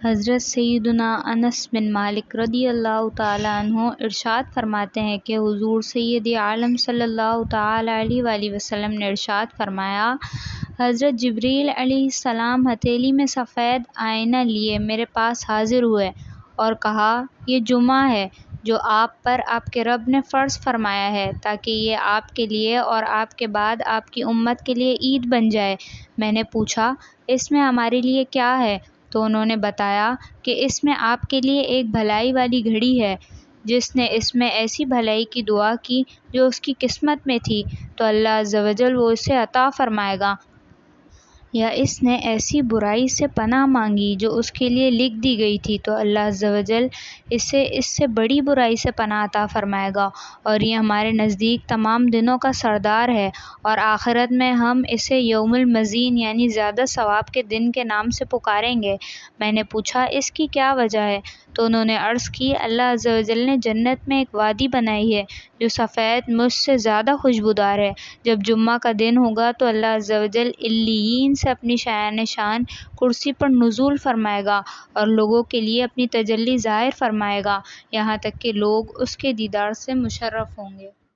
حضرت سیدنا انس بن مالک رضی اللہ تعالیٰ عنہ ارشاد فرماتے ہیں کہ حضور سید عالم صلی اللہ تعالیٰ علیہ وآلہ وسلم نے ارشاد فرمایا، حضرت جبریل علیہ السلام ہتھیلی میں سفید آئینہ لیے میرے پاس حاضر ہوئے اور کہا، یہ جمعہ ہے جو آپ پر آپ کے رب نے فرض فرمایا ہے تاکہ یہ آپ کے لیے اور آپ کے بعد آپ کی امت کے لیے عید بن جائے۔ میں نے پوچھا، اس میں ہمارے لیے کیا ہے؟ تو انہوں نے بتایا کہ اس میں آپ کے لیے ایک بھلائی والی گھڑی ہے۔ جس نے اس میں ایسی بھلائی کی دعا کی جو اس کی قسمت میں تھی تو اللہ عز و جل وہ اسے عطا فرمائے گا، یا اس نے ایسی برائی سے پناہ مانگی جو اس کے لیے لکھ دی گئی تھی تو اللہ عز و جل اسے اس سے بڑی برائی سے پناہ عطا فرمائے گا، اور یہ ہمارے نزدیک تمام دنوں کا سردار ہے، اور آخرت میں ہم اسے یوم المزین یعنی زیادہ ثواب کے دن کے نام سے پکاریں گے۔ میں نے پوچھا، اس کی کیا وجہ ہے؟ تو انہوں نے عرض کی، اللہ عز و جل نے جنت میں ایک وادی بنائی ہے جو سفید مشک سے زیادہ خوشبودار ہے۔ جب جمعہ کا دن ہوگا تو اللہ عز و جل علیین سے اپنی شایان شان کرسی پر نزول فرمائے گا اور لوگوں کے لیے اپنی تجلی ظاہر فرمائے گا، یہاں تک کہ لوگ اس کے دیدار سے مشرف ہوں گے۔